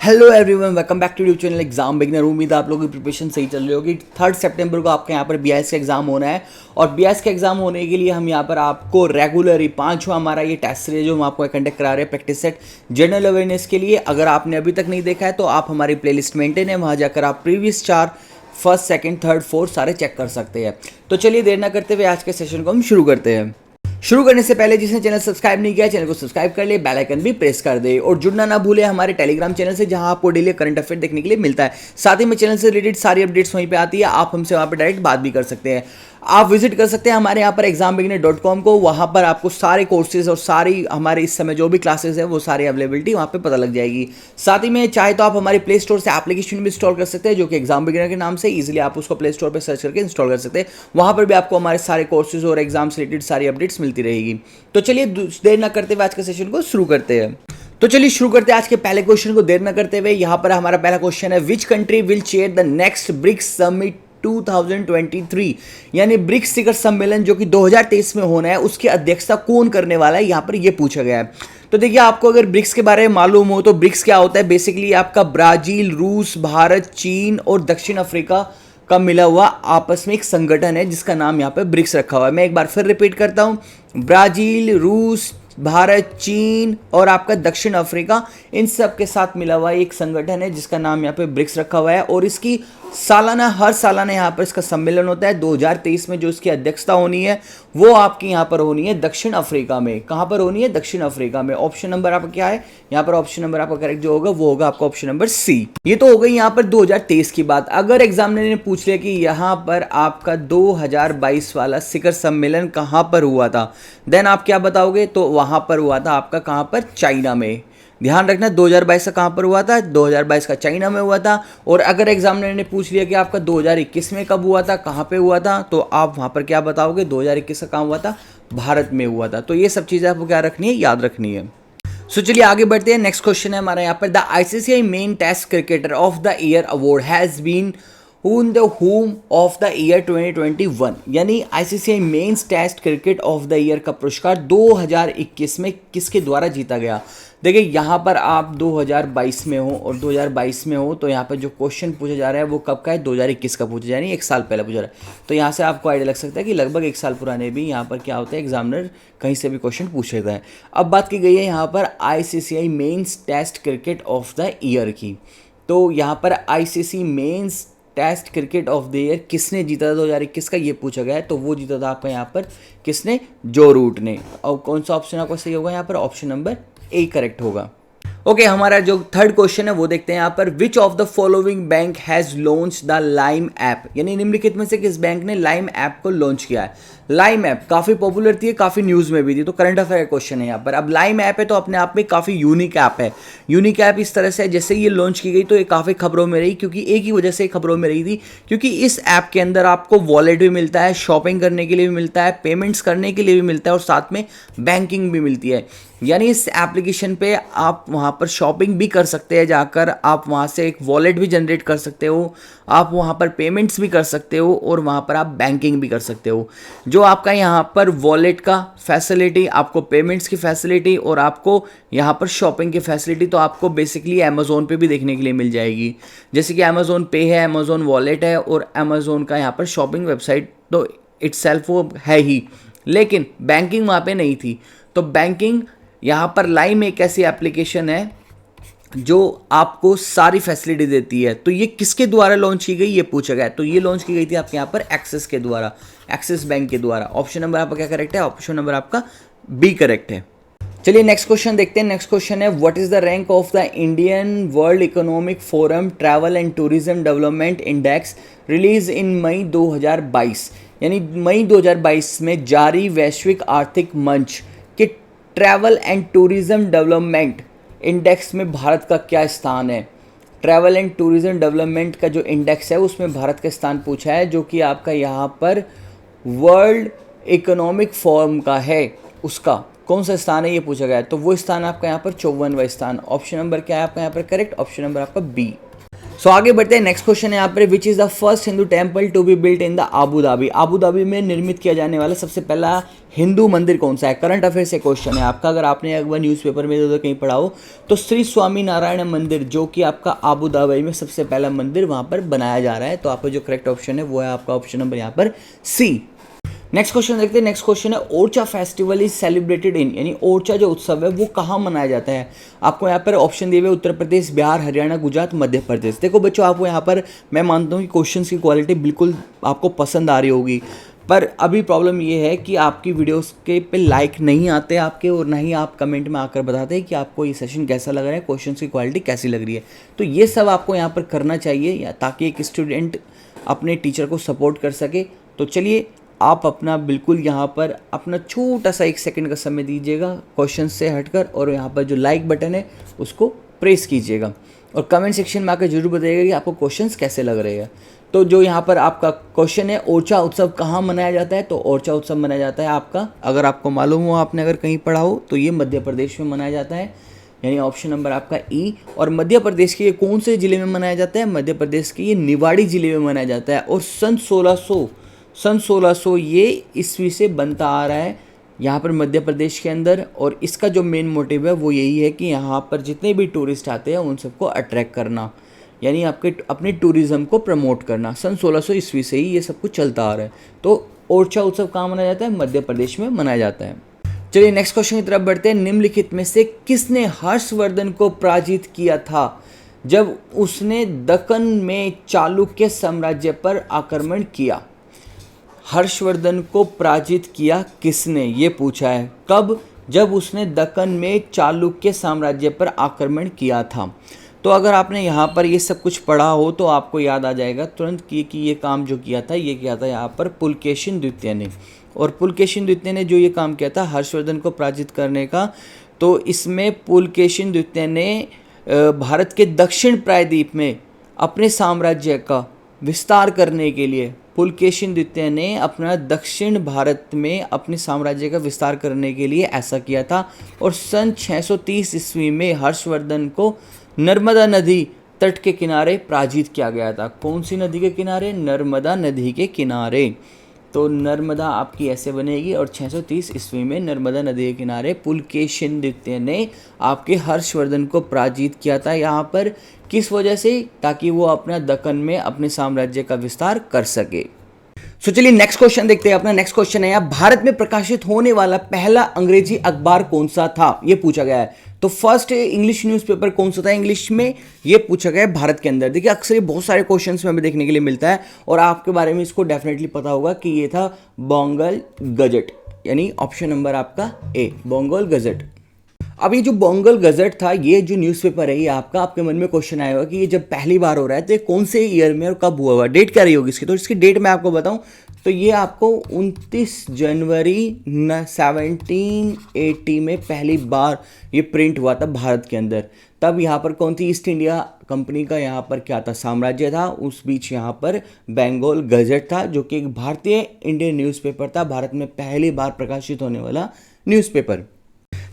Hello everyone, welcome back to YouTube channel exam beginner. उम्मीद है आप लोगों की प्रिपरेशन सही चल रही होगी। 3 सितंबर को आपके यहाँ पर बीआईएस का एग्जाम होना है और बीआईएस का एग्जाम होने के लिए हम यहाँ पर आपको रेगुलरली 5वां हमारा ये टेस्ट सीरीज जो हम आपको कंडक्ट करा रहे हैं प्रैक्टिस सेट जनरल अवेयरनेस के लिए। अगर आपने अभी तक नहीं देखा है तो आप हमारी प्लेलिस्ट मेंटेन है, वहाँ जाकर आप previous 4 first second third fourth सारे चेक कर सकते हैं। तो चलिए देर ना करते हुए आज के सेशन को हम शुरू करते हैं। शुरू करने से पहले जिसने चैनल सब्सक्राइब नहीं किया चैनल को सब्सक्राइब कर ले, बेल आइकन भी प्रेस कर दे और जुड़ना ना भूले हमारे टेलीग्राम चैनल से, जहां आपको डेली करंट अफेयर देखने के लिए मिलता है। साथ ही में चैनल से रिलेटेड सारी अपडेट्स वहीं पे आती है, आप हमसे वहां पे डायरेक्ट बात भी कर सकते हैं। आप विजिट कर सकते हैं हमारे यहाँ पर exambeginner.com को, वहाँ पर आपको सारे कोर्सेज और सारी हमारे इस समय जो भी क्लासेस है वो सारी अवेलेबिलिटी वहाँ पे पता लग जाएगी। साथ ही में चाहे तो आप हमारे प्ले स्टोर से एप्लीकेशन भी इंस्टॉल कर सकते हैं जो कि एग्जाम बिगिनर के नाम से, इजीली आप उसको प्ले स्टोर पर सर्च करके इंस्टॉल कर सकते हैं। वहाँ पर भी आपको हमारे सारे कोर्सेज और एग्जाम से रिलेटेड सारी अपडेट्स मिलती रहेगी। तो चलिए देर ना करते हुए आज के सेशन को शुरू करते हैं। तो चलिए शुरू करते हैं आज के पहले क्वेश्चन को देर ना करते हुए। यहाँ पर हमारा पहला क्वेश्चन है, which country will chair the next BRICS summit 2023, यानी ब्रिक्स शिखर सम्मेलन जो कि 2023 में होना है उसकी अध्यक्षता कौन करने वाला है, यहां पर यह पूछा गया है। तो देखिए, आपको अगर ब्रिक्स के बारे में मालूम हो तो ब्रिक्स क्या होता है, बेसिकली आपका ब्राजील, रूस, भारत, चीन और दक्षिण अफ्रीका का मिला हुआ आपस में एक संगठन है जिसका नाम यहाँ पे ब्रिक्स रखा हुआ है। मैं एक बार फिर रिपीट करता हूँ, ब्राजील, रूस, भारत, चीन और आपका दक्षिण अफ्रीका, इन सब के साथ मिला हुआ एक संगठन है जिसका नाम यहाँ पे ब्रिक्स रखा हुआ है। और इसकी हर सालाना यहाँ पर इसका सम्मेलन होता है। 2023 में जो इसकी अध्यक्षता होनी है वो आपकी यहाँ पर होनी है दक्षिण अफ्रीका में। कहाँ पर होनी है? दक्षिण अफ्रीका में। ऑप्शन नंबर आपका क्या है यहाँ पर? ऑप्शन नंबर आपका करेक्ट जो होगा वो होगा आपका ऑप्शन नंबर सी। ये तो हो गई यहाँ पर 2023 की बात। अगर एग्जामिनर ने पूछ लिया कि यहाँ पर आपका 2022 वाला शिखर सम्मेलन कहाँ पर हुआ था, देन आप क्या बताओगे? तो वहां पर हुआ था आपका कहां पर? चाइना में। ध्यान रखना, 2022 का कहां पर हुआ था? 2022 का चाइना में हुआ था। और अगर एग्जामिनर ने पूछ लिया कि आपका 2021 में कब हुआ था, कहां पे हुआ था, तो आप वहां पर क्या बताओगे? 2021 का कहां हुआ था? भारत में हुआ था। तो ये सब चीजें आपको क्या रखनी है? याद रखनी है। सो चलिए आगे बढ़ते हैं। नेक्स्ट क्वेश्चन है हमारा यहाँ पर, the ICCI men test cricketer of the year award has been won the whom of the year 2021, यानी ICCI men's test cricket of the year का पुरस्कार 2021 में किसके द्वारा जीता गया? देखिए, यहाँ पर आप 2022 में हो और 2022 में हो तो यहाँ पर जो क्वेश्चन पूछा जा रहा है वो कब का है? 2021 का पूछा जा रहा है, 1 साल पहले पूछा रहा है। तो यहाँ से आपको आइडिया लग सकता है कि लगभग 1 साल पुराने भी यहाँ पर क्या होता है, एग्जामिनर कहीं से भी क्वेश्चन पूछ लेता है। अब बात की गई है यहाँ पर ICCI men's test cricket of the year की। तो यहाँ पर ICC men's test cricket of the year किसने जीता था 2021 का, ये पूछा गया है। तो वो जीता था आपका यहाँ पर किसने? जो रूट ने। और कौन सा ऑप्शन आपका सही होगा यहाँ पर? ऑप्शन नंबर ए करेक्ट होगा। ओके, हमारा जो थर्ड क्वेश्चन है वो देखते हैं यहाँ पर, which of the following bank has launch the lime app, यानी निम्नलिखित में से किस बैंक ने लाइम ऐप को लॉन्च किया है? लाइम ऐप काफी पॉपुलर थी, काफी न्यूज में भी थी, तो करंट अफेयर का क्वेश्चन है यहाँ पर। अब लाइम ऐप है तो अपने आप में काफी यूनिक ऐप है। यूनिक ऐप इस तरह से जैसे ये लॉन्च की गई तो ये काफी खबरों में रही, क्योंकि एक ही वजह से खबरों में रही थी, क्योंकि इस ऐप के अंदर आपको वॉलेट भी मिलता है, शॉपिंग करने के लिए भी मिलता है, पेमेंट्स करने के लिए भी मिलता है और साथ में बैंकिंग भी मिलती है। यानी इस एप्लीकेशन पे आप वहाँ पर शॉपिंग भी कर सकते हैं, जाकर आप वहाँ से एक वॉलेट भी जनरेट कर सकते हो, आप वहाँ पर पेमेंट्स भी कर सकते हो और वहाँ पर आप बैंकिंग भी कर सकते हो। जो आपका यहाँ पर वॉलेट का फैसिलिटी, आपको पेमेंट्स की फैसिलिटी और आपको यहाँ पर शॉपिंग की फैसिलिटी तो आपको बेसिकली अमेज़ोन पे भी देखने के लिए मिल जाएगी। जैसे कि अमेज़ोन पे है, अमेज़ोन वॉलेट है और अमेज़ोन का यहाँ पर शॉपिंग वेबसाइट तो इटसेल्फ वो है ही, लेकिन बैंकिंग वहाँ पे नहीं थी। तो बैंकिंग यहाँ पर लाइम एक ऐसी एप्लीकेशन है जो आपको सारी फैसिलिटी देती है। तो ये किसके द्वारा लॉन्च की गई, ये पूछा गया। तो ये लॉन्च की गई थी आपके यहाँ पर एक्सिस के द्वारा, एक्सिस बैंक के द्वारा। ऑप्शन नंबर आपका क्या करेक्ट है? ऑप्शन नंबर आपका बी करेक्ट है। चलिए नेक्स्ट क्वेश्चन देखते हैं। नेक्स्ट क्वेश्चन है, what is the rank of the Indian World Economic Forum Travel and Tourism Development Index release in May 2022, यानी मई 2022 में जारी वैश्विक आर्थिक मंच के travel and Tourism Development index में भारत का क्या स्थान है? ट्रैवल एंड टूरिज्म डेवलपमेंट का जो इंडेक्स है उसमें भारत का स्थान पूछा है, जो कि आपका यहाँ पर वर्ल्ड इकोनॉमिक फोरम का है, उसका कौन सा स्थान है ये पूछा गया है। तो वो स्थान आपका यहाँ पर 54वां स्थान। ऑप्शन नंबर क्या है आपका यहाँ पर करेक्ट? ऑप्शन नंबर आपका बी। सो आगे बढ़ते हैं, नेक्स्ट क्वेश्चन है यहाँ पर, which is the first Hindu temple to be built in the Abu Dhabi. Abu Dhabi में निर्मित किया जाने वाला सबसे पहला हिंदू मंदिर कौन सा है? करंट अफेयर से क्वेश्चन है आपका, अगर आपने एक बार न्यूज़पेपर में इधर कहीं पढ़ा हो तो श्री स्वामी नारायण मंदिर जो कि आपका आबू धाबी में सबसे पहला मंदिर वहाँ पर बनाया जा रहा है। तो आपका जो करेक्ट ऑप्शन है वो है आपका ऑप्शन नंबर यहाँ पर सी। नेक्स्ट क्वेश्चन देखते हैं, नेक्स्ट क्वेश्चन है, Orchha festival is celebrated in, यानी ओरछा जो उत्सव है वो कहाँ मनाया जाता है? आपको यहाँ पर ऑप्शन दिए हुए उत्तर प्रदेश, बिहार, हरियाणा, गुजरात, मध्य प्रदेश। देखो बच्चों, आपको यहाँ पर मैं मानता हूँ कि क्वेश्चंस की क्वालिटी बिल्कुल आपको पसंद आ रही होगी, पर अभी प्रॉब्लम ये है कि आपकी वीडियोस के पे लाइक नहीं आते आपके, और ना ही आप कमेंट में आकर बताते हैं कि आपको ये सेशन कैसा लग रहा है, क्वेश्चंस की क्वालिटी कैसी लग रही है। तो ये सब आपको यहाँ पर करना चाहिए ताकि एक स्टूडेंट अपने टीचर को सपोर्ट कर सके। तो चलिए आप अपना बिल्कुल यहाँ पर अपना छोटा सा 1 सेकंड का समय दीजिएगा क्वेश्चन से हटकर, और यहाँ पर जो लाइक बटन है उसको प्रेस कीजिएगा और कमेंट सेक्शन में आकर जरूर बताइएगा कि आपको क्वेश्चंस कैसे लग रहे हैं। तो जो यहाँ पर आपका क्वेश्चन है, ओरछा उत्सव कहाँ मनाया जाता है? तो ओरछा उत्सव मनाया जाता है आपका, अगर आपको मालूम हो, आपने अगर कहीं पढ़ा हो तो ये मध्य प्रदेश में मनाया जाता है, यानी ऑप्शन नंबर आपका ई। और मध्य प्रदेश के ये कौन से ज़िले में मनाया जाता है? मध्य प्रदेश के ये निवाड़ी ज़िले में मनाया जाता है। और सन 1600 ये ईस्वी से बनता आ रहा है यहाँ पर मध्य प्रदेश के अंदर, और इसका जो मेन मोटिव है वो यही है कि यहाँ पर जितने भी टूरिस्ट आते हैं उन सबको अट्रैक्ट करना, यानी आपके अपने टूरिज़्म को प्रमोट करना। सन 1600 ईस्वी से ही ये सब कुछ चलता आ रहा है। तो ओरछा उत्सव कहाँ मनाया जाता है? मध्य प्रदेश में मनाया जाता है। चलिए नेक्स्ट क्वेश्चन की तरफ बढ़ते हैं, निम्नलिखित में से किसने हर्षवर्धन को पराजित किया था जब उसने दक्कन में चालुक्य साम्राज्य पर आक्रमण किया? हर्षवर्धन को पराजित किया किसने, ये पूछा है। कब? जब उसने दक्कन में चालुक्य साम्राज्य पर आक्रमण किया था। तो अगर आपने यहाँ पर ये सब कुछ पढ़ा हो तो आपको याद आ जाएगा तुरंत कि ये काम जो किया था ये किया था यहाँ पर पुलकेशिन द्वितीय ने। और पुलकेशिन द्वितीय ने जो ये काम किया था हर्षवर्धन को पराजित करने का, तो इसमें पुलकेशिन द्वितीय ने भारत के दक्षिण प्रायद्वीप में अपने साम्राज्य का विस्तार करने के लिए, पुलकेशिन द्वितीय ने अपना दक्षिण भारत में अपने साम्राज्य का विस्तार करने के लिए ऐसा किया था। और सन 630 ईस्वी में हर्षवर्धन को नर्मदा नदी तट के किनारे पराजित किया गया था। कौन सी नदी के किनारे? नर्मदा नदी के किनारे। तो नर्मदा आपकी ऐसे बनेगी, और 630 ईस्वी में नर्मदा नदी के किनारे पुलकेशिन द्वितीय ने आपके हर्षवर्धन को पराजित किया था। यहाँ पर किस वजह से? ताकि वो अपना दक्कन में अपने साम्राज्य का विस्तार कर सके। सो चलिए नेक्स्ट क्वेश्चन देखते हैं। अपना नेक्स्ट क्वेश्चन है, यहाँ भारत में प्रकाशित होने वाला पहला अंग्रेजी अखबार कौन सा था, ये पूछा गया है। तो फर्स्ट इंग्लिश न्यूज़पेपर कौन सा था इंग्लिश में, ये पूछा गया है भारत के अंदर। देखिए अक्सर ये बहुत सारे क्वेश्चंस में हमें देखने के लिए मिलता है, और आपके बारे में इसको डेफिनेटली पता होगा कि ये था बंगाल गजट, यानी ऑप्शन नंबर आपका ए, बंगाल गजट। अब ये जो बंगाल गजट था, ये जो न्यूज़पेपर है, ये आपके मन में क्वेश्चन आएगा कि ये जब पहली बार हो रहा है तो ये कौन से ईयर में और कब हुआ हुआ, डेट क्या रही होगी इसकी? तो इसकी डेट मैं आपको बताऊं तो ये आपको 29 जनवरी 1780 में पहली बार ये प्रिंट हुआ था भारत के अंदर। तब यहाँ पर कौन थी? ईस्ट इंडिया कंपनी का यहाँ पर क्या था? साम्राज्य था। उस बीच यहाँ पर बंगाल गजट था, जो कि एक भारतीय इंडियन न्यूज़पेपर था, भारत में पहली बार प्रकाशित होने वाला न्यूज़पेपर।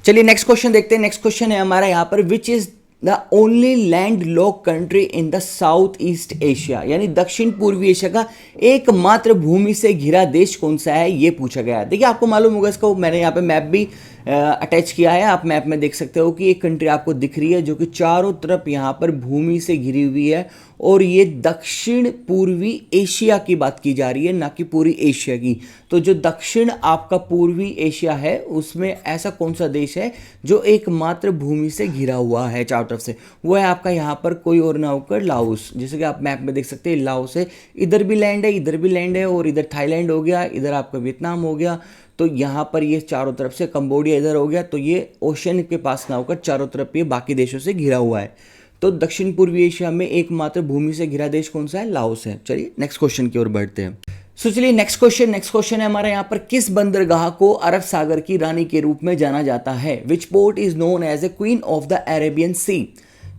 चलिए नेक्स्ट क्वेश्चन देखते हैं। नेक्स्ट क्वेश्चन है हमारा यहाँ पर, which is the only land lock country in the south east Asia, यानी दक्षिण पूर्वी एशिया का एकमात्र भूमि से घिरा देश कौन सा है, ये पूछा गया है। देखिए आपको मालूम होगा इसको, मैंने यहाँ पे मैप भी अटैच किया है, आप मैप में देख सकते हो कि एक कंट्री आपको दिख रही है जो कि चारों तरफ यहाँ पर भूमि से घिरी हुई है, और ये दक्षिण पूर्वी एशिया की बात की जा रही है, ना कि पूरी एशिया की। तो जो दक्षिण आपका पूर्वी एशिया है उसमें ऐसा कौन सा देश है जो एकमात्र भूमि से घिरा हुआ है चारों तरफ से? वो है आपका यहाँ पर कोई और ना होकर लाओस। जैसे कि आप मैप में देख सकते हैं लाओस है, इधर भी लैंड है, इधर भी लैंड है, और इधर थाईलैंड हो गया, इधर आपका वियतनाम हो गया। तो यहाँ पर ये चारों तरफ से कंबोडिया इधर हो गया, तो ये ओशन के पास ना होकर चारों तरफ ये बाकी देशों से घिरा हुआ है। तो दक्षिण पूर्वी एशिया में एकमात्र भूमि से घिरा देश कौन सा है? लाओस है। चलिए नेक्स्ट क्वेश्चन की ओर बढ़ते हैं। चलिए नेक्स्ट क्वेश्चन है हमारा यहाँ पर, किस बंदरगाह को अरब सागर की रानी के रूप में जाना जाता है? Which port is known as a queen of the Arabian sea?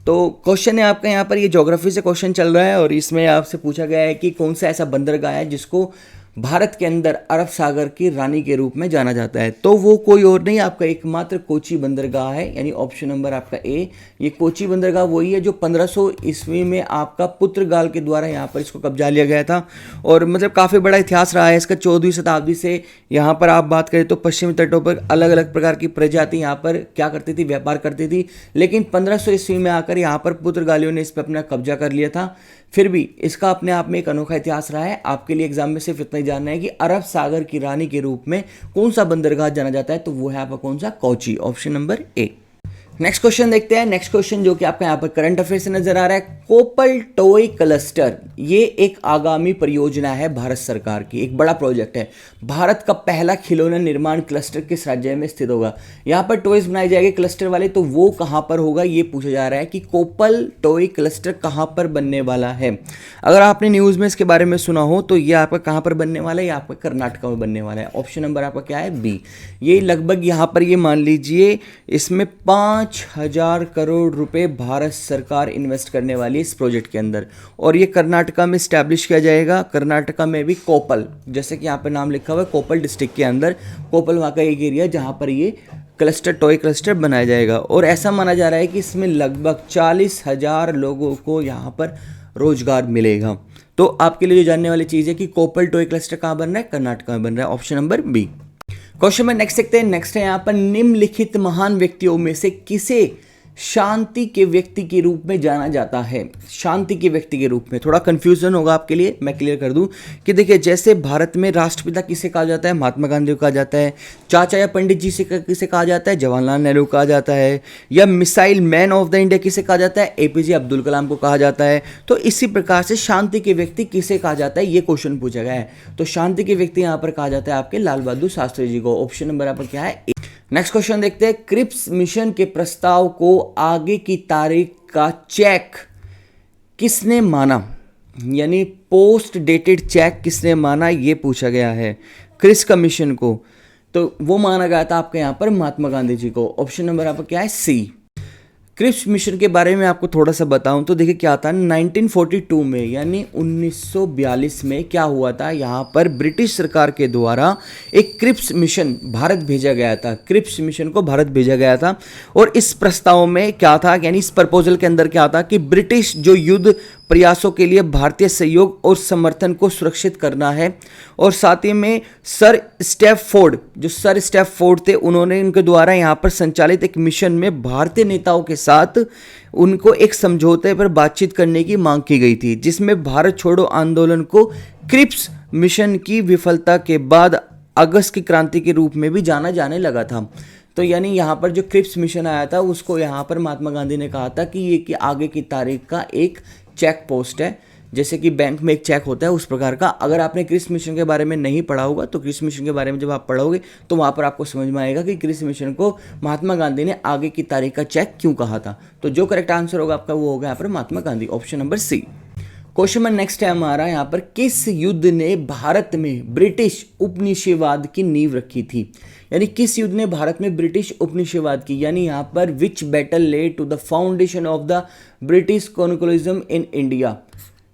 तो क्वेश्चन है आपका यहाँ पर, ये ज्योग्राफी से क्वेश्चन चल रहा है, और इसमें आपसे पूछा गया है कि कौन सा ऐसा बंदरगाह है जिसको भारत के अंदर अरब सागर की रानी के रूप में जाना जाता है। तो वो कोई और नहीं, आपका एकमात्र कोची बंदरगाह है, यानी ऑप्शन नंबर आपका ए। ये कोची बंदरगाह वही है जो 1500 ईस्वी में आपका पुर्तगाल के द्वारा यहाँ पर इसको कब्जा लिया गया था। और मतलब काफ़ी बड़ा इतिहास रहा है इसका। 14वीं शताब्दी से यहाँ पर आप बात करें तो पश्चिमी तटों पर अलग अलग प्रकार की प्रजाति यहाँ पर क्या करती थी, व्यापार करती थी। लेकिन 1500 ईस्वी में आकर यहाँ पर पुर्तगालियों ने इस पर अपना कब्जा कर लिया था। फिर भी इसका अपने आप में एक अनोखा इतिहास रहा है। आपके लिए एग्जाम में सिर्फ इतना ही जानना है कि अरब सागर की रानी के रूप में कौन सा बंदरगाह जाना जाता है, तो वो है आपका कौन सा, Kochi, option number A. Next question देखते हैं। नेक्स्ट क्वेश्चन जो कि आपका यहाँ पर करंट अफेयर से नजर आ रहा है, कोपल टॉय क्लस्टर, ये एक आगामी परियोजना है भारत सरकार की, एक बड़ा प्रोजेक्ट है। भारत का पहला खिलौना निर्माण क्लस्टर किस राज्य में स्थित होगा? यहाँ पर टॉयज बनाए जाएंगे क्लस्टर वाले, तो वो कहाँ पर होगा ये पूछा जा रहा है कि कोपल टॉय क्लस्टर कहाँ पर बनने वाला है। अगर आपने न्यूज़ में इसके बारे में सुना हो तो ये आपका कहाँ पर बनने वाला है, ये आपका कर्नाटक में बनने वाला है। ऑप्शन नंबर आपका क्या है, बी। ये लगभग यहाँ पर ये मान लीजिए इसमें 5,000 करोड़ रुपए भारत सरकार इन्वेस्ट करने वाली है इस प्रोजेक्ट के अंदर, और ये कर्नाटका में स्टैब्लिश किया जाएगा। कर्नाटका में भी कोपल, जैसे कि यहाँ पे नाम लिखा हुआ है, कोपल डिस्ट्रिक्ट के अंदर कोपल वहाँ का एक एरिया जहाँ पर ये क्लस्टर, टॉय क्लस्टर बनाया जाएगा। और ऐसा माना जा रहा है कि इसमें लगभग 40,000 लोगों को यहाँ पर रोजगार मिलेगा। तो आपके लिए जो जानने वाली चीज़ है कि कोपल टॉय क्लस्टर कहाँ बन रहा है, कर्नाटका में बन रहा है, ऑप्शन नंबर बी। क्वेश्चन में नेक्स्ट देखते हैं। नेक्स्ट है यहाँ पर, निम्नलिखित महान व्यक्तियों में से किसे शांति के व्यक्ति के रूप में जाना जाता है? शांति के व्यक्ति के रूप में थोड़ा कंफ्यूजन होगा आपके लिए, मैं क्लियर कर दूं कि देखिए, जैसे भारत में राष्ट्रपिता किसे कहा जाता है, महात्मा गांधी को कहा जाता है। चाचा या पंडित जी से किसे कहा जाता है, जवाहरलाल नेहरू कहा जाता है। या missile man of the India किसे कहा जाता है, एपीजे अब्दुल कलाम को कहा जाता है। तो इसी प्रकार से शांति के व्यक्ति किसे कहा जाता है, ये क्वेश्चन पूछा गया है। तो शांति के व्यक्ति यहाँ पर कहा जाता है आपके लाल बहादुर शास्त्री जी को। ऑप्शन नंबर आपका क्या है, नेक्स्ट क्वेश्चन देखते हैं। क्रिप्स मिशन के प्रस्ताव को आगे की तारीख का चेक किसने माना, यानी पोस्ट डेटेड चेक किसने माना, ये पूछा गया है। क्रिप्स का मिशन को तो वो माना गया था आपके यहाँ पर महात्मा गांधी जी को। ऑप्शन नंबर आपका क्या है, सी। क्रिप्स मिशन के बारे में आपको थोड़ा सा बताऊं तो देखिए क्या था, 1942 में यानी 1942 में क्या हुआ था, यहाँ पर ब्रिटिश सरकार के द्वारा एक क्रिप्स मिशन भारत भेजा गया था। क्रिप्स मिशन को भारत भेजा गया था और इस प्रस्ताव में क्या था, यानी इस प्रपोजल के अंदर क्या था कि ब्रिटिश जो युद्ध प्रयासों के लिए भारतीय सहयोग और समर्थन को सुरक्षित करना है, और साथ ही में सर स्टैफोर्ड, जो सर स्टैफोर्ड थे, उन्होंने उनके द्वारा यहाँ पर संचालित एक मिशन में भारतीय नेताओं के साथ उनको एक समझौते पर बातचीत करने की मांग की गई थी, जिसमें भारत छोड़ो आंदोलन को क्रिप्स मिशन की विफलता के बाद अगस्त की क्रांति के रूप में भी जाना जाने लगा था। तो यानी यहाँ पर जो क्रिप्स मिशन आया था उसको यहाँ पर महात्मा गांधी ने कहा था कि ये कि आगे की तारीख का एक चेक पोस्ट है, जैसे कि बैंक में एक चेक होता है उस प्रकार का। अगर आपने क्रिप्स मिशन के बारे में नहीं पढ़ा होगा तो क्रिप्स मिशन के बारे में जब आप पढ़ोगे तो वहाँ पर आपको समझ में आएगा कि क्रिप्स मिशन को महात्मा गांधी ने आगे की तारीख का चेक क्यों कहा था। तो जो करेक्ट आंसर होगा आपका वो होगा यहाँ पर Mahatma Gandhi, option number C. Question में नेक्स्ट है हमारा यहाँ पर, किस युद्ध ने भारत में ब्रिटिश उपनिवेशवाद की नींव रखी थी, यानी किस युद्ध ने भारत में ब्रिटिश उपनिवेशवाद की, यानी यहाँ पर which battle led to the foundation of the British colonialism in India,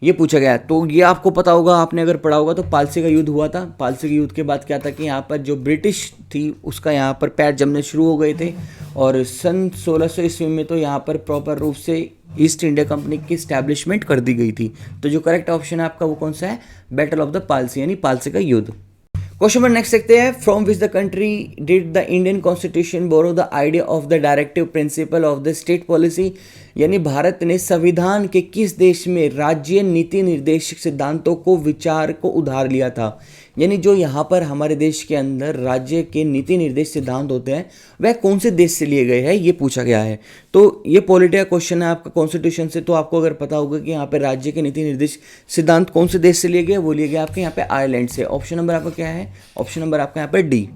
ये पूछा गया। तो ये आपको पता होगा, आपने अगर पढ़ा होगा तो पालसी का युद्ध हुआ था। पालसी के युद्ध के बाद क्या था कि यहाँ पर जो ब्रिटिश थी उसका यहाँ पर पैर जमने शुरू हो गए थे, और सन 1600 ईस्वी में तो यहाँ पर प्रॉपर रूप से ईस्ट इंडिया कंपनी की स्टैब्लिशमेंट कर दी गई थी। तो जो करेक्ट ऑप्शन है आपका वो कौन सा है, बैटल ऑफ द पालसी, यानी पालसी का युद्ध। क्वेश्चन नंबर नेक्स्ट देखते हैं। From which the country did the Indian constitution borrow the idea of the directive principle of the state policy, यानी भारत ने संविधान के किस देश में राज्य नीति निर्देशक सिद्धांतों को विचार को उधार लिया था, यानी जो यहाँ पर हमारे देश के अंदर राज्य के नीति निर्देश सिद्धांत होते हैं वह कौन से देश से लिए गए हैं, ये पूछा गया है। तो ये पॉलिटिका क्वेश्चन है आपका कॉन्स्टिट्यूशन से, तो आपको अगर पता होगा कि यहाँ पे राज्य के नीति निर्देश सिद्धांत कौन से देश से लिए गए, वो लिए गए आपके यहाँ पे आयरलैंड से। ऑप्शन नंबर आपका क्या है, ऑप्शन नंबर आपका यहाँ पे डी।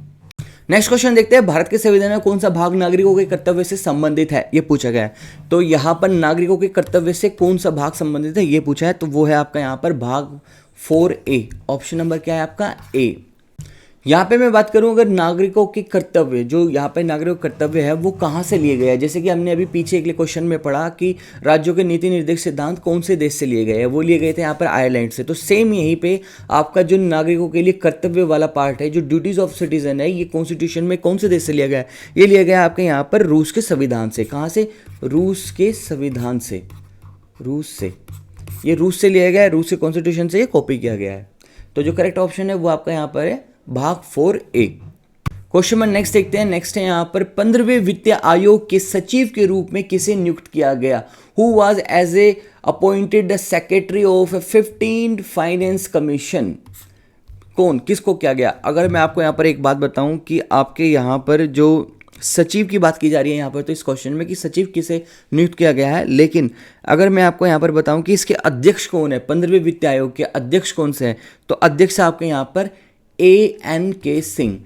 नेक्स्ट क्वेश्चन देखते हैं। भारत के संविधान में कौन सा भाग नागरिकों के कर्तव्य से संबंधित है, ये पूछा गया है। तो यहाँ पर नागरिकों के कर्तव्य से कौन सा भाग संबंधित है ये पूछा है, तो वो है आपका यहाँ पर भाग 4A। ऑप्शन नंबर क्या है आपका, ए। यहाँ पे मैं बात करूँ अगर नागरिकों के कर्तव्य, जो यहाँ पे नागरिकों के कर्तव्य है वो कहाँ से लिए गए हैं, जैसे कि हमने अभी पीछे एक क्वेश्चन में पढ़ा कि राज्यों के नीति निर्देशक सिद्धांत कौन से देश से लिए गए हैं, वो लिए गए थे यहाँ पर आयरलैंड से। तो सेम यहीं पे आपका जो नागरिकों के लिए कर्तव्य वाला पार्ट है, जो ड्यूटीज ऑफ सिटीजन है, ये कॉन्स्टिट्यूशन में कौन से देश से लिया गया है, ये लिया गया है आपके यहाँ पर रूस के संविधान से। कहाँ से? रूस के संविधान से, रूस से, ये रूस से लिया गया है, रूस के कॉन्स्टिट्यूशन से ये कॉपी किया गया है। तो जो करेक्ट ऑप्शन है वो आपका यहाँ पर है भाग 4A। क्वेश्चन नंबर नेक्स्ट देखते हैं। नेक्स्ट है यहाँ पर 15वें वित्त आयोग के सचिव के रूप में किसे नियुक्त किया गया? Who was as a appointed the secretary of 15 finance commission? कौन, किसको किया गया? अगर मैं आपको यहाँ पर एक बात बताऊं कि आपके यहाँ पर जो सचिव की बात की जा रही है यहाँ पर, तो इस क्वेश्चन में कि सचिव किसे नियुक्त किया गया है, लेकिन अगर मैं आपको यहाँ पर बताऊं कि इसके अध्यक्ष कौन है, 15वें वित्त आयोग के अध्यक्ष कौन से हैं, तो अध्यक्ष आपके यहाँ पर ANK सिंह।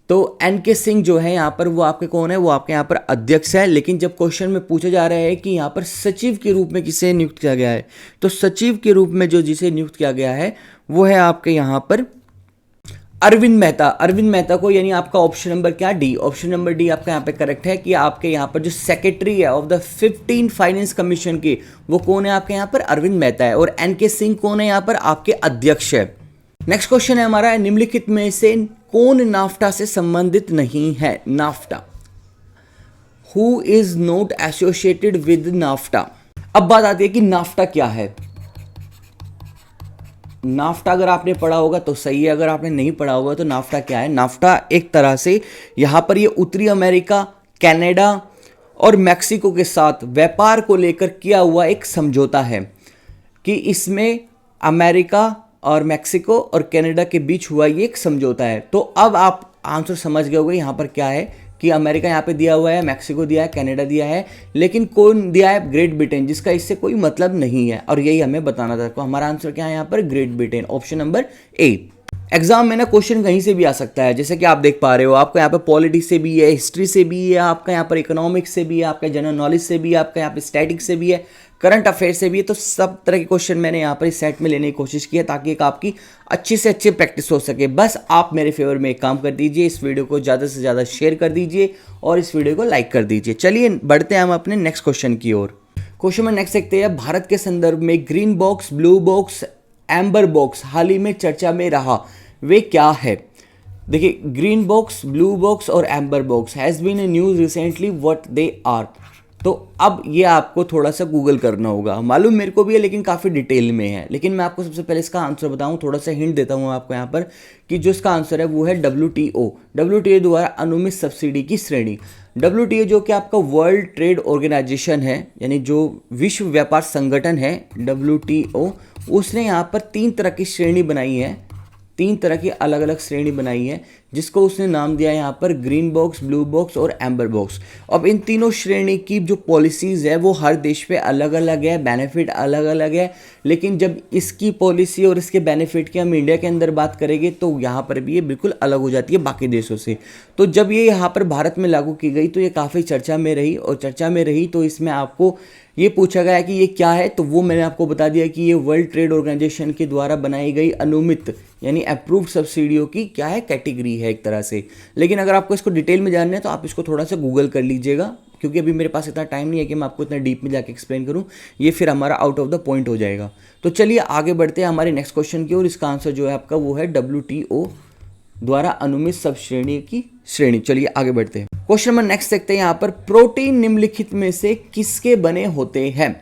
तो NK सिंह जो है यहाँ पर वो आपके कौन है, वो आपके यहाँ पर अध्यक्ष है। लेकिन जब क्वेश्चन में पूछा जा रहा है कि यहाँ पर सचिव के रूप में किसे नियुक्त किया गया है, तो सचिव के रूप में जो जिसे नियुक्त किया गया है वो है आपके यहाँ पर अरविंद मेहता। अरविंद मेहता को, यानी आपका ऑप्शन नंबर क्या, डी, ऑप्शन नंबर डी आपका यहाँ पे करेक्ट है कि आपके यहाँ पर जो सेक्रेटरी है ऑफ द 15 फाइनेंस कमीशन की, वो कौन है आपके यहाँ पर, अरविंद मेहता है। और NK सिंह कौन है यहाँ पर, आपके अध्यक्ष है। नेक्स्ट क्वेश्चन है हमारा, निम्नलिखित में से कौन नाफ्टा से संबंधित नहीं है? NAFTA, who is not associated with NAFTA. अब बात आती है कि नाफ्टा क्या है। नाफ्टा अगर आपने पढ़ा होगा तो सही है, अगर आपने नहीं पढ़ा होगा तो नाफ्टा क्या है? नाफ्टा एक तरह से यहाँ पर ये उत्तरी अमेरिका, कनाडा और मैक्सिको के साथ व्यापार को लेकर किया हुआ एक समझौता है कि इसमें अमेरिका और मैक्सिको और कनाडा के बीच हुआ ये एक समझौता है। तो अब आप आंसर समझ गए होंगे यहाँ पर क्या है कि अमेरिका यहाँ पे दिया हुआ है, मैक्सिको दिया है, कनाडा दिया है, लेकिन कौन दिया है? ग्रेट ब्रिटेन, जिसका इससे कोई मतलब नहीं है, और यही हमें बताना था। तो हमारा आंसर क्या है यहाँ पर? Great Britain, option number A। Exam में ना क्वेश्चन कहीं से भी आ सकता है, जैसे कि आप देख पा रहे हो, आपका यहाँ पर पॉलिटिक्स से भी है, हिस्ट्री से भी है, आपका यहाँ पर इकोनॉमिक्स से भी है, आपका जनरल नॉलेज से भी है, आपका यहाँ पर स्टैटिक्स से भी है, करंट अफेयर से भी है। तो सब तरह के क्वेश्चन मैंने यहाँ पर इस सेट में लेने की कोशिश की है ताकि एक आपकी अच्छी से अच्छी प्रैक्टिस हो सके। बस आप मेरे फेवर में एक काम कर दीजिए, इस वीडियो को ज़्यादा से ज़्यादा शेयर कर दीजिए और इस वीडियो को लाइक कर दीजिए। चलिए बढ़ते हैं हम अपने नेक्स्ट क्वेश्चन की ओर। क्वेश्चन में नेक्स्ट देखते हैं, भारत के संदर्भ में green box, blue box, amber box हाल ही में चर्चा में रहा, वे क्या है? देखिए, ग्रीन बॉक्स, ब्लू बॉक्स और amber box has been a news recently, what they are. तो अब ये आपको थोड़ा सा गूगल करना होगा, मालूम मेरे को भी है लेकिन काफ़ी डिटेल में है। लेकिन मैं आपको सबसे पहले इसका आंसर बताऊं, थोड़ा सा हिंट देता हूं आपको यहाँ पर कि जो इसका आंसर है वो है WTO। WTO द्वारा अनुमित सब्सिडी की श्रेणी। WTO जो कि आपका वर्ल्ड ट्रेड ऑर्गेनाइजेशन है, यानी जो विश्व व्यापार संगठन है WTO, उसने यहाँ पर 3 तरह की श्रेणी बनाई है, 3 तरह की अलग अलग श्रेणी बनाई है, जिसको उसने नाम दिया है यहाँ पर ग्रीन बॉक्स, ब्लू बॉक्स और एम्बर बॉक्स। अब इन तीनों श्रेणी की जो पॉलिसीज़ है वो हर देश पे अलग अलग है, बेनिफिट अलग अलग है। लेकिन जब इसकी पॉलिसी और इसके बेनिफिट की हम इंडिया के अंदर बात करेंगे तो यहाँ पर भी ये बिल्कुल अलग हो जाती है बाकी देशों से। तो जब ये यहाँ पर भारत में लागू की गई तो ये काफ़ी चर्चा में रही, और चर्चा में रही तो इसमें आपको ये पूछा गया कि ये क्या है, तो वो मैंने आपको बता दिया कि ये वर्ल्ड ट्रेड ऑर्गेनाइजेशन के द्वारा बनाई गई अनुमित यानी अप्रूव्ड सब्सिडियों की क्या है, कैटेगरी है एक तरह से। लेकिन अगर आपको इसको डिटेल में जानना है तो आप इसको थोड़ा सा गूगल कर लीजिएगा, क्योंकि अभी मेरे पास इतना टाइम नहीं है कि मैं आपको इतना डीप में जाके एक्सप्लेन करूं, ये फिर हमारा आउट ऑफ द पॉइंट हो जाएगा। तो चलिए आगे बढ़ते हैं हमारे नेक्स्ट क्वेश्चन की ओर। इसका आंसर जो है आपका वो है WTO द्वारा अनुमित सब श्रेणी की श्रेणी। चलिए आगे बढ़ते हैं। क्वेश्चन नंबर नेक्स्ट देखते हैं यहाँ पर, प्रोटीन निम्नलिखित में से किसके बने होते हैं?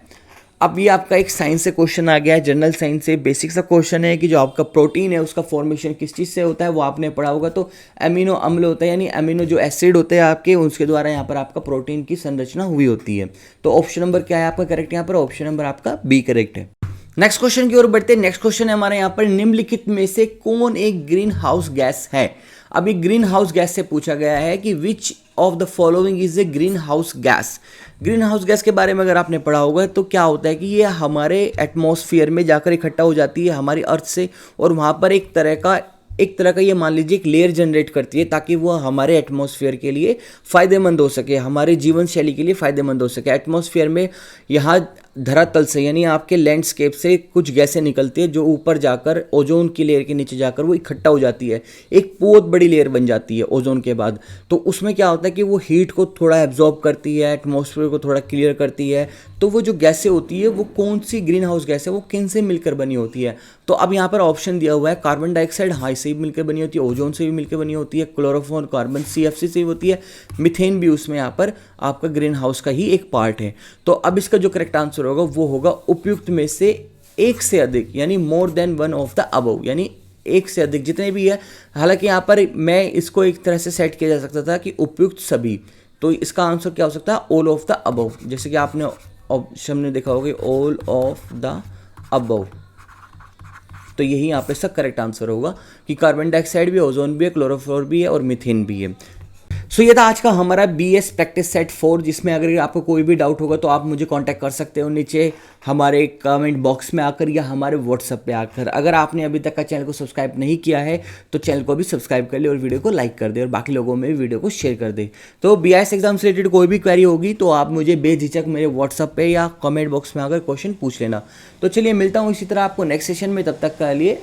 अब ये आपका एक साइंस से क्वेश्चन आ गया है, जनरल साइंस से बेसिक सा क्वेश्चन है कि जो आपका प्रोटीन है उसका फॉर्मेशन किस चीज़ से होता है, वो आपने पढ़ा होगा। तो अमीनो अम्ल होता है, यानी अमीनो जो एसिड होते हैं आपके, उसके द्वारा यहाँ पर आपका प्रोटीन की संरचना हुई होती है। तो ऑप्शन नंबर क्या है आपका करेक्ट यहाँ पर? ऑप्शन नंबर आपका B करेक्ट है। नेक्स्ट क्वेश्चन की ओर बढ़ते हैं। नेक्स्ट क्वेश्चन है हमारे यहाँ पर, निम्नलिखित में से कौन एक ग्रीन हाउस गैस है? अब ये ग्रीन हाउस गैस से पूछा गया है कि which of the following is a green house gas. Green house gas के बारे में अगर आपने पढ़ा होगा तो क्या होता है कि ये हमारे एटमॉस्फेयर में जाकर इकट्ठा हो जाती है हमारी अर्थ से, और वहाँ पर एक तरह का ये मान लीजिए एक लेयर जनरेट करती है ताकि वो हमारे एटमॉस्फेयर के लिए फ़ायदेमंद हो सके, हमारे जीवन शैली के लिए फ़ायदेमंद हो सके। एटमॉस्फेयर में यहाँ धरातल से यानी आपके लैंडस्केप से कुछ गैसें निकलती है जो ऊपर जाकर ओजोन की लेयर के नीचे जाकर वो इकट्ठा हो जाती है, एक बहुत बड़ी लेयर बन जाती है ओजोन के बाद। तो उसमें क्या होता है कि वो हीट को थोड़ा एब्जॉर्ब करती है, एटमॉस्फेयर को थोड़ा क्लियर करती है। तो वो जो गैसें होती है वो कौन सी ग्रीन हाउस गैस है, वो किन से मिलकर बनी होती है। तो अब यहाँ पर ऑप्शन दिया हुआ है, कार्बन डाइऑक्साइड हाँ इससे भी मिलकर बनी होती है, ओजोन से भी मिलकर बनी होती है, क्लोरोफोर कार्बन CFC से भी होती है, मीथेन भी उसमें यहाँ पर आपका ग्रीन हाउस का ही एक पार्ट है। तो अब इसका जो करेक्ट आंसर होगा वो होगा उपयुक्त में से एक से अधिक, यानी more than one of the above, यानी एक से अधिक जितने भी है। हालांकि यहाँ पर मैं इसको एक तरह से सेट किया जा सकता था कि उपयुक्त सभी, तो इसका आंसर क्या हो सकता है, ऑल ऑफ द अबव। जैसे कि आपने ऑप्शन में देखा होगा ऑल ऑफ द अबव, तो यही यहाँ पे इसका करेक्ट आंसर होगा कि कार्बन डाइऑक्साइड भी, ओजोन भी है, क्लोरोफ्लोर भी है और मीथेन भी है। सो ये था आज का हमारा BS प्रैक्टिस सेट 4, जिसमें अगर आपको कोई भी डाउट होगा तो आप मुझे कांटेक्ट कर सकते हो नीचे हमारे कमेंट बॉक्स में आकर या हमारे व्हाट्सएप पे आकर। अगर आपने अभी तक का चैनल को सब्सक्राइब नहीं किया है तो चैनल को भी सब्सक्राइब कर ले और वीडियो को लाइक कर दे और बाकी लोगों में भी वीडियो को शेयर कर दे। तो BIS एग्जाम से रिलेटेड कोई भी क्वेरी होगी तो आप मुझे बेझिझक मेरे व्हाट्सएप पे या कमेंट बॉक्स में आकर क्वेश्चन पूछ लेना। तो चलिए मिलता हूँ इसी तरह आपको नेक्स्ट सेशन में, तब तक के लिए